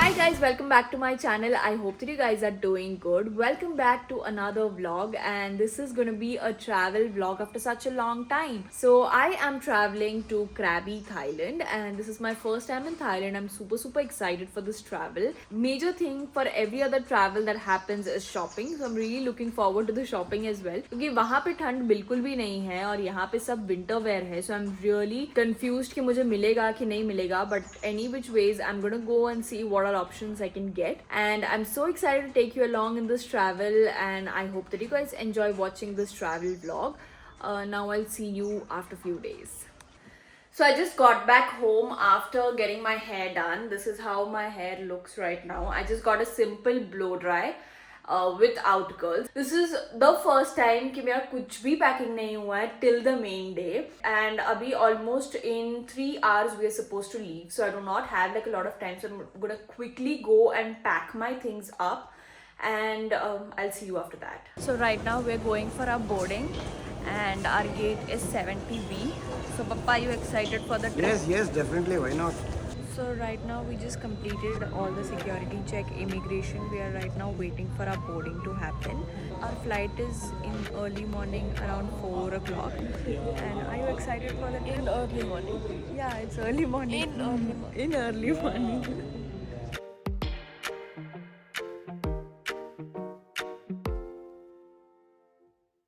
Hi guys, welcome back to my channel. I hope that you guys are doing good. Welcome back to another vlog, and this is going to be a travel vlog after such a long time. So I am traveling to Krabi, Thailand, and this is my first time in Thailand. I'm super excited for this travel. Major thing for every other travel that happens is shopping. So I'm really looking forward to the shopping as well. क्योंकि वहाँ पे ठंड बिल्कुल भी नहीं है और यहाँ पे सब winter wear है. So I'm really confused कि मुझे मिलेगा कि नहीं मिलेगा. But any which ways, I'm gonna go and see what all options I can get, and I'm so excited to take you along in this travel, and I hope that you guys enjoy watching this travel vlog. Now I'll see you after few days. So I just got back home after getting my hair done. This is how my hair looks right now. I just got a simple blow dry without curls. This is the first time कि मेरा कुछ भी packing नहीं हुआ है till the main day, and अभी almost in 3 hours we are supposed to leave, so I do not have like a lot of time, so I'm gonna quickly go and pack my things up, and I'll see you after that. So right now we're going for our boarding, and our gate is 70B. So Papa, are you excited for the trip? Yes, definitely. Why not? So right now we just completed all the security check, immigration. We are right now waiting for our boarding to happen. Our flight is in early morning around 4 o'clock. And are you excited for the trip? In early morning. Yeah, it's early morning. In early morning.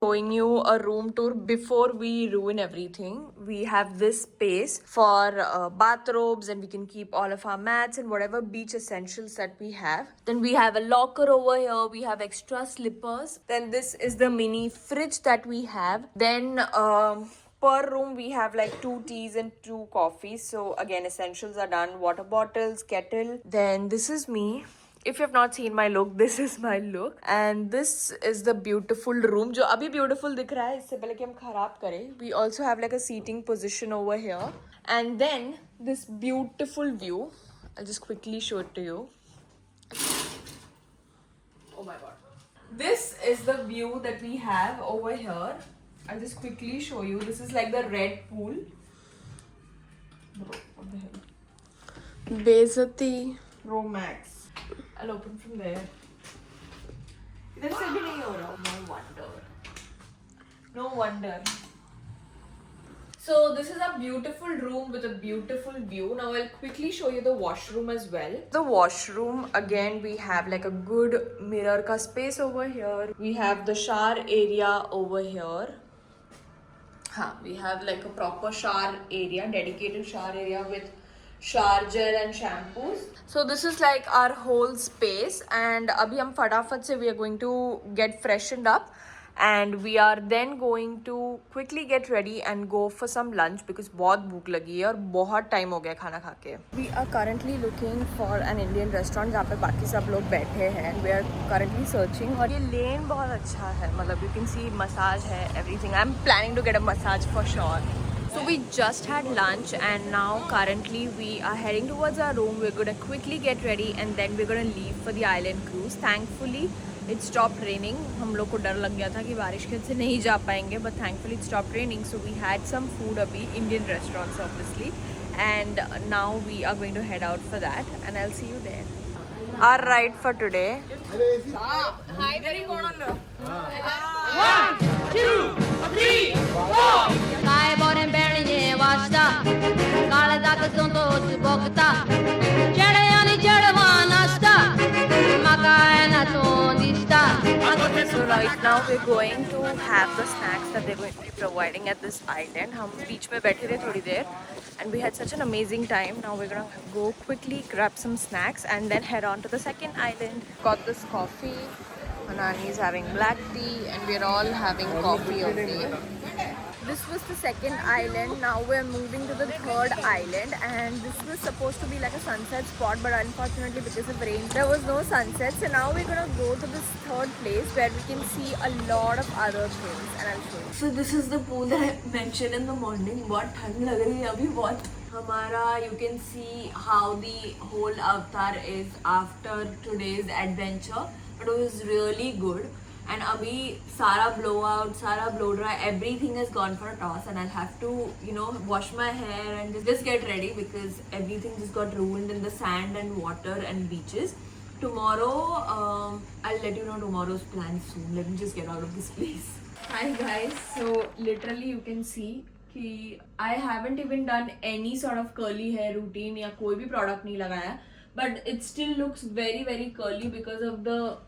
Showing you a room tour before we ruin everything. We have this space for bathrobes, and we can keep all of our mats and whatever beach essentials that we have. Then we have a locker over here. We have extra slippers. Then this is the mini fridge that we have. Then per room we have like 2 teas and 2 coffees. So again, essentials are done. Water bottles, kettle. Then this is me. If you have not seen my look, this is my look, and this is the beautiful room जो अभी beautiful दिख रहा है इससे पहले कि हम खराब करें. We also have like a seating position over here, and then this beautiful view. I'll just quickly show it to you. Oh my god. This is the view that we have over here. I'll just quickly show you. This is like the red pool. Bro, what the hell? Bezati Pro Max. I'll open from there. इधर से भी नहीं हो रहा. No wonder. No wonder. So this is a beautiful room with a beautiful view. Now I'll quickly show you the washroom as well. The washroom, again we have like a good mirror ka space over here. We have the shower area over here. We have like a proper shower area, dedicated shower area with shower gel and shampoos. So this is like our whole space, and abhi hum fatafat se we are going to get freshened up, and we are then going to quickly get ready and go for some lunch because बहुत भूख लगी है और बहुत time हो गया खाना खा के. We are currently looking for an Indian restaurant जहाँ पे बाकी सब लोग बैठे हैं. We are currently searching, और ये लेन बहुत अच्छा है. मतलब you can see massage है, everything. I'm planning to get a massage for sure. So we just had lunch, and now currently we are heading towards our room. We're going to quickly get ready, and then we're going to leave for the island cruise. Thankfully it stopped raining. हम लोग को डर लग गया था कि बारिश के वजह से नहीं जा पाएंगे, but thankfully it stopped raining. So we had some food अभी, Indian restaurants obviously, and now we are going to head out for that, and I'll see you there. Our ride for today. Hi, very good. 1, 2, 3, 4. Kai boren bernie wasta kala dak zonto bokta chede ani chedwanasta makaina tondista. So right now we're going to have the snacks that they're going to be providing at this island. हम beach में बैठे थे थोड़ी देर, and we had such an amazing time. Now we're gonna go quickly grab some snacks and then head on to the second island. Got this coffee. Anani is having black tea, and we're all having coffee only. This was the second island. Now we're moving to the third island, and this was supposed to be like a sunset spot, but unfortunately because of rain there was no sunset. So now we're gonna go to this third place where we can see a lot of other things, and I'll show you. So this is the pool that I mentioned in the morning. बहुत ठंड लग रही है अभी बहुत. हमारा, you can see how the whole avatar is after today's adventure, but it was really good. and abhi sara blowout, sara blow dry, everything has gone for a toss, and I'll have to, you know, wash my hair and just get ready because everything just got ruined in the sand and water and beaches. Tomorrow, I'll let you know tomorrow's plans soon. Let me just get out of this place. Hi guys, so literally you can see कि I haven't even done any sort of curly hair routine या कोई भी product नहीं लगाया, but it still looks very curly because of the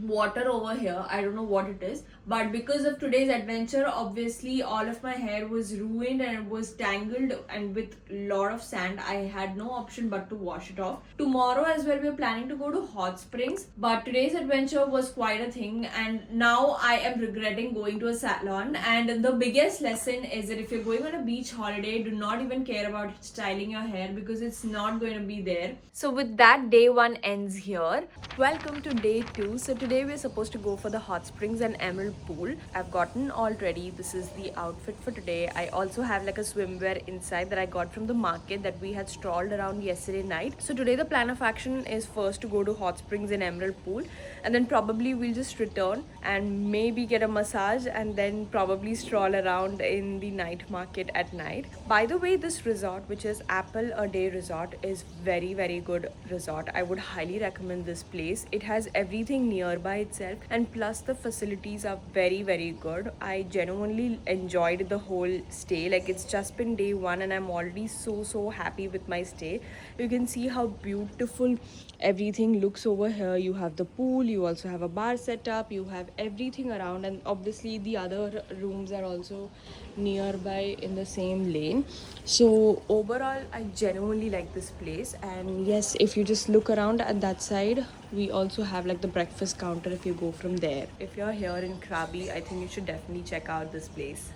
water over here. I don't know what it is, but because of today's adventure, obviously all of my hair was ruined and it was tangled and with lot of sand. I had no option but to wash it off. Tomorrow as well we are planning to go to hot springs, but today's adventure was quite a thing, and now I am regretting going to a salon. And the biggest lesson is that if you're going on a beach holiday, do not even care about styling your hair because it's not going to be there. So with that, day 1 ends here. Welcome to day 2. So today we're supposed to go for the hot springs and emerald pool. I've gotten all ready. This is the outfit for today. I also have like a swimwear inside that I got from the market that we had strolled around yesterday night. So today the plan of action is first to go to hot springs and emerald pool, and then probably we'll just return and maybe get a massage and then probably stroll around in the night market at night. By the way, this resort, which is Apple a Day Resort, is very good resort. I would highly recommend this place. It has everything nearby itself, and plus the facilities are very good. I genuinely enjoyed the whole stay. Like, it's just been day 1 and I'm already so happy with my stay. You can see how beautiful everything looks over here. You have the pool, you also have a bar set up, you have everything around, and obviously the other rooms are also nearby in the same lane. So overall I genuinely like this place. And yes, if you just look around at that side, we also have like the breakfast counter if you go from there. If you're here in Krabi, I think you should definitely check out this place.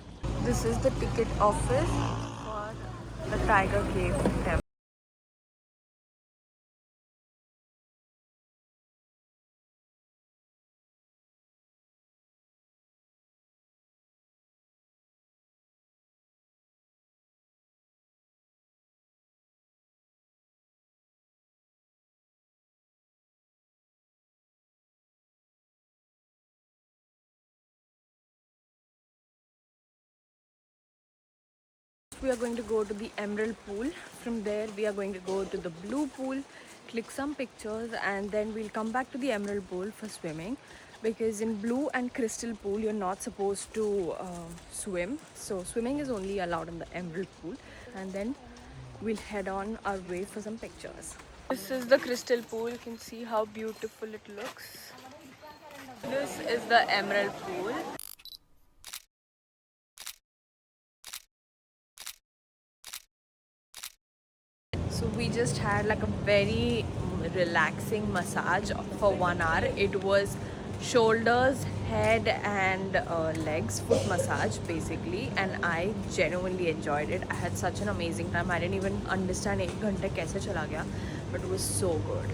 This is the ticket office for the Tiger Cave temple. We are going to go to the emerald pool. From there we are going to go to the blue pool, click some pictures, and then we'll come back to the emerald pool for swimming, because in blue and crystal pool you're not supposed to swim. So swimming is only allowed in the emerald pool, and then we'll head on our way for some pictures. This is the crystal pool. You can see how beautiful it looks. This is the emerald pool. So we just had like a very relaxing massage for 1 hour. It was shoulders, head and legs, foot massage basically, and I genuinely enjoyed it. I had such an amazing time. I didn't even understand 1 घंटे कैसे चला गया, but it was so good.